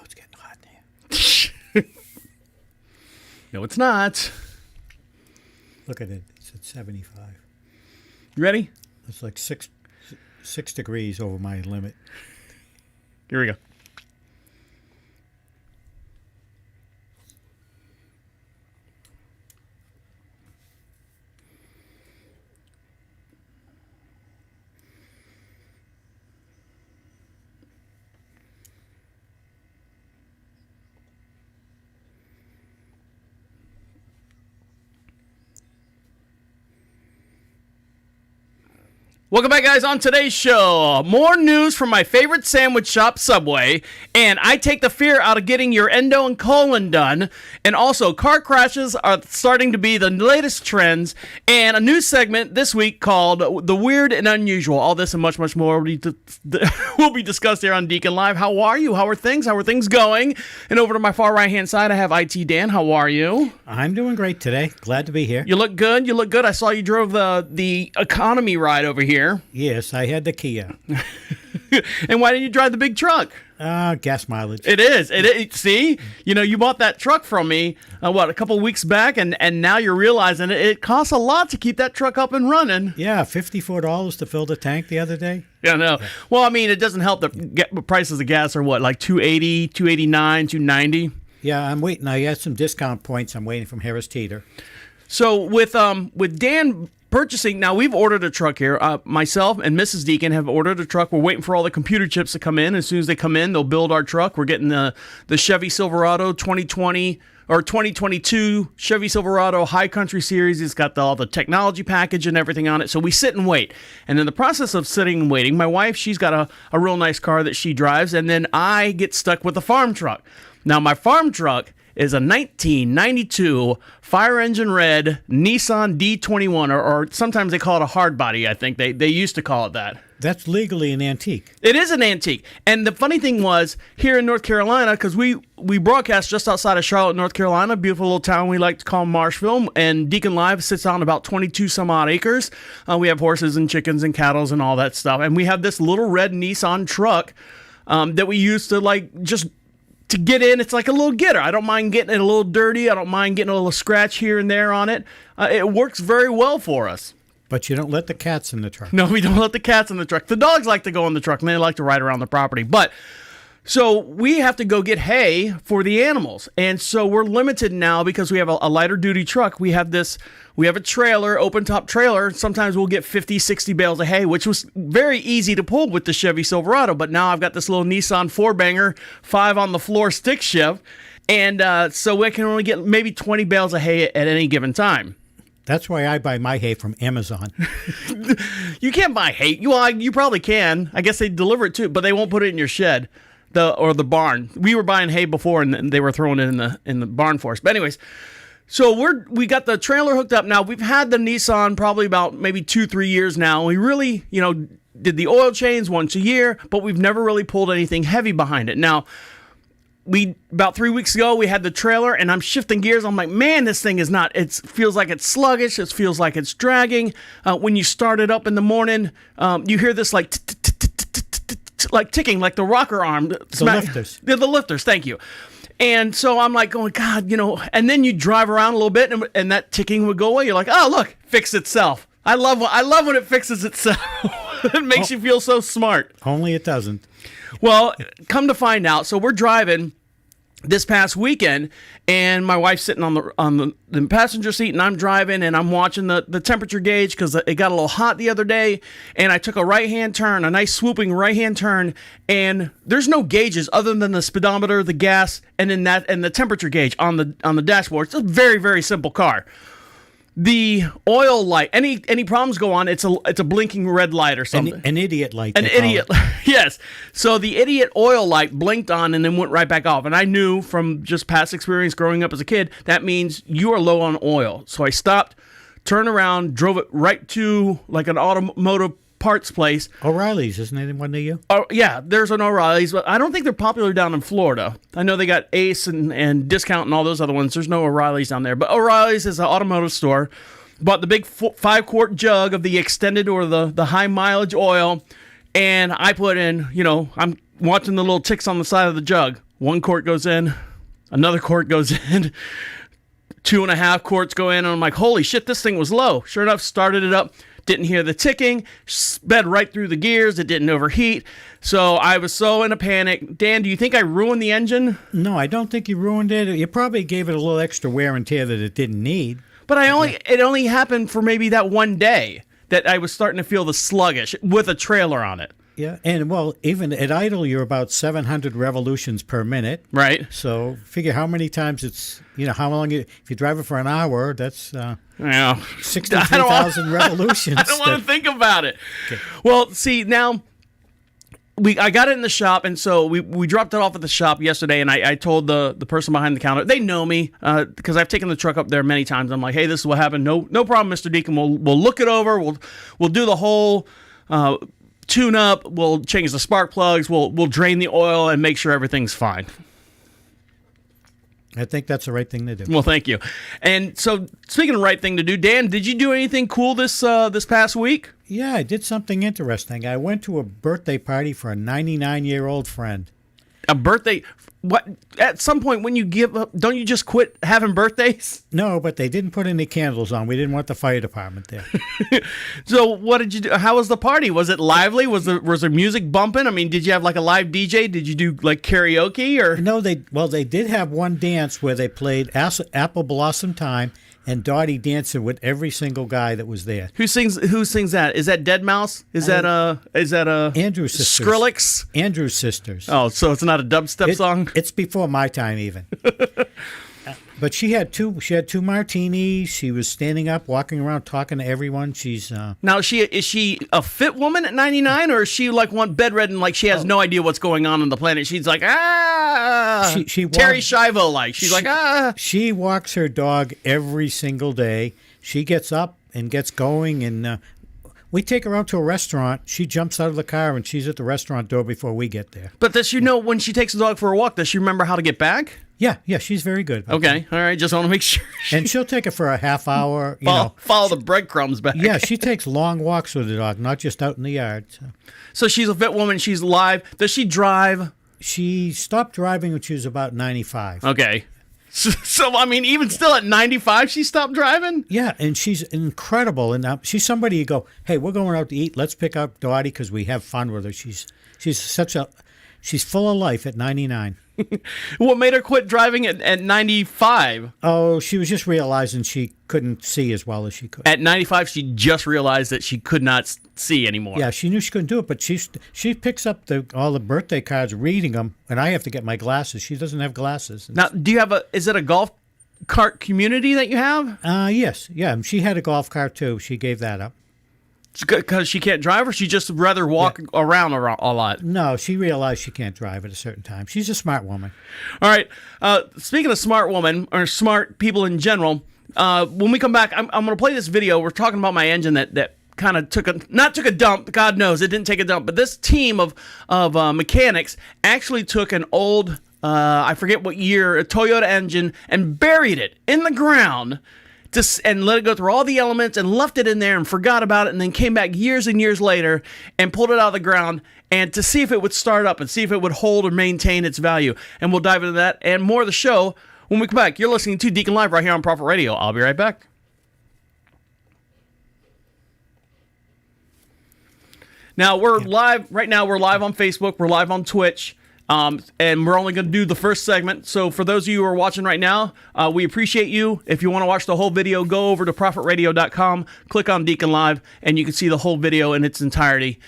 it's getting hot in here. No, it's not. Look at it. It's at 75. You ready? It's like six degrees over my limit. Here we go. Welcome back, guys. On today's show, more news from my favorite sandwich shop, Subway, and I take the fear out of getting your endo and colon done, and also car crashes are starting to be the latest trends, and a new segment this week called The Weird and Unusual. All this and much, much more will be discussed here on Deacon Live. How are you? How are things? How are things going? And over to my far right-hand side, I have IT Dan. How are you? I'm doing great today. Glad to be here. You look good. You look good. I saw you drove the economy ride over here. Yes, I had the Kia. And why didn't you drive the big truck? Gas mileage. It is. See? You bought that truck from me, a couple weeks back, and now you're realizing it costs a lot to keep that truck up and running. Yeah, $54 to fill the tank the other day. Yeah, no. Well, I mean, it doesn't help the prices of gas are what, like $2.80, $2.89, $2.90? Yeah, I'm waiting. I got some discount points I'm waiting from Harris Teeter. So with Dan purchasing, now we've ordered a truck here. Myself and Mrs. Deacon have ordered a truck. We're waiting for all the computer chips to come in. As soon as they come in, they'll build our truck. We're getting the Chevy Silverado 2020 or 2022 Chevy Silverado High Country Series. It's got all the technology package and everything on it. So we sit and wait. And in the process of sitting and waiting, my wife, she's got a real nice car that she drives. And then I get stuck with the farm truck. Now, my farm truck is a 1992 fire engine red Nissan D21, or sometimes they call it a hard body, I think. They used to call it that. That's legally an antique. It is an antique. And the funny thing was, here in North Carolina, because we broadcast just outside of Charlotte, North Carolina, a beautiful little town we like to call Marshville, and DeaconLive sits on about 22 some odd acres. We have horses and chickens and cattle and all that stuff. And we have this little red Nissan truck that we used to just to get in. It's like a little getter. I don't mind getting it a little dirty. I don't mind getting a little scratch here and there on it. It works very well for us. But you don't let the cats in the truck. No, we don't let the cats in the truck. The dogs like to go in the truck, and they like to ride around the property. But so we have to go get hay for the animals. And so we're limited now because we have a lighter duty truck. We have a trailer, open top trailer. Sometimes we'll get 50, 60 bales of hay, which was very easy to pull with the Chevy Silverado. But now I've got this little Nissan 4-banger, 5 on the floor stick shift. And so we can only get maybe 20 bales of hay at any given time. That's why I buy my hay from Amazon. You can't buy hay. You probably can. I guess they deliver it too, but they won't put it in your shed. Or the barn. We were buying hay before, and they were throwing it in the barn for us. But anyways, so we got the trailer hooked up now. We've had the Nissan probably about maybe 2-3 years now. We really, did the oil change once a year, but we've never really pulled anything heavy behind it. Now, about 3 weeks ago, we had the trailer, and I'm shifting gears. I'm like, man, this thing is not. It feels like it's sluggish. It feels like it's dragging. When you start it up in the morning, you hear this like ticking, like the rocker arm. The lifters. The lifters, thank you. And so I'm like going, God, and then you drive around a little bit and that ticking would go away. You're like, oh, look, fixed itself. I love when it fixes itself. It makes you feel so smart. Only it doesn't. Well, come to find out, so we're driving this past weekend, and my wife's sitting on the passenger seat, and I'm driving, and I'm watching the temperature gauge because it got a little hot the other day, and I took a right-hand turn, a nice swooping right-hand turn, and there's no gauges other than the speedometer, the gas, and the temperature gauge on the dashboard. It's a very, very simple car. The oil light, any problems go on, it's a blinking red light or something. An idiot light. An idiot, yes. So the idiot oil light blinked on and then went right back off. And I knew from just past experience growing up as a kid, that means you are low on oil. So I stopped, turned around, drove it right to like an automotive parts place. O'Reilly's, isn't it one of you? Oh, yeah, there's an O'Reilly's, but I don't think they're popular down in Florida. I know they got Ace and Discount and all those other ones. There's no O'Reilly's down there. But O'Reilly's is an automotive store. Bought the big 5-quart jug of the extended or the high mileage oil, and I put in, I'm watching the little ticks on the side of the jug. One quart goes in, another quart goes in, 2.5 quarts go in, and I'm like, holy shit, this thing was low. Sure enough, started it up, didn't hear the ticking, sped right through the gears, it didn't overheat. So I was so in a panic. Dan, do you think I ruined the engine? No, I don't think you ruined it. You probably gave it a little extra wear and tear that it didn't need. But it only happened for maybe that one day that I was starting to feel the sluggish with a trailer on it. Yeah, and well, even at idle, you're about 700 revolutions per minute. Right. So figure how many times it's, how long if you drive it for an hour, that's Yeah. 63,000 revolutions. I don't want to think about it. Okay. Well, see, now I got it in the shop, and so we dropped it off at the shop yesterday, and I told the person behind the counter, they know me because I've taken the truck up there many times. I'm like, hey, this is what happened. No problem, Mr. Deacon. We'll look it over. We'll do the whole tune up, we'll change the spark plugs, we'll drain the oil and make sure everything's fine. I think that's the right thing to do. Well, thank you. And so, speaking of right thing to do, Dan, did you do anything cool this past week? Yeah, I did something interesting. I went to a birthday party for a 99-year-old friend. A birthday? What? At some point, when you give up, don't you just quit having birthdays? No, but they didn't put any candles on. We didn't want the fire department there. So what did you do? How was the party? Was it lively? Was there music bumping? I mean, did you have like a live DJ? Did you do like karaoke or? No, they did have one dance where they played Apple Blossom Time, and Dottie dancing with every single guy that was there. Who sings that? Is that Dead Mouse? Is that Andrew's sisters? Skrillex? Andrew's sisters. Oh, so it's not a dubstep song? It's before my time even. But she had two martinis. She was standing up, walking around, talking to everyone. She's now is she a fit woman at 99, or is she like one bedridden, like she has no idea what's going on the planet? She's like she Terry Schiavo like she's like. She walks her dog every single day. She gets up and gets going, and we take her out to a restaurant. She jumps out of the car and she's at the restaurant door before we get there. But does she know when she takes the dog for a walk? Does she remember how to get back? Yeah, she's very good. Okay, all right. Just want to make sure. And she'll take it for a half hour. Follow the breadcrumbs back. Yeah, she takes long walks with the dog, not just out in the yard. So she's a fit woman. She's live. Does she drive? She stopped driving when she was about 95. Okay. So I mean, even still at 95, she stopped driving? Yeah, and she's incredible. And she's somebody you go, hey, we're going out to eat. Let's pick up Dottie because we have fun with her. She's full of life at 99. What made her quit driving at 95? Oh, she was just realizing she couldn't see as well as she could. At 95, she just realized that she could not see anymore. Yeah, she knew she couldn't do it, but she picks up all the birthday cards, reading them, and I have to get my glasses. She doesn't have glasses. Now, is it a golf cart community that you have? Yes. Yeah, she had a golf cart, too. She gave that up. Because she can't drive, or she just rather walk around a lot? No, she realized she can't drive at a certain time. She's a smart woman. All right. Speaking of smart woman, or smart people in general, when we come back, I'm going to play this video. We're talking about my engine that kind of not took a dump. God knows it didn't take a dump. But this team of mechanics actually took an old, I forget what year, a Toyota engine and buried it in the ground. And let it go through all the elements and left it in there and forgot about it, and then came back years and years later and pulled it out of the ground and to see if it would start up and see if it would hold or maintain its value. And we'll dive into that and more of the show when we come back. You're listening to Deacon Live right here on Prophet Radio. I'll be right back. Now we're live right now. We're live on Facebook. We're live on Twitch. And we're only going to do the first segment. So for those of you who are watching right now, we appreciate you. If you want to watch the whole video, go over to prophetradio.com, click on Deacon Live, and you can see the whole video in its entirety.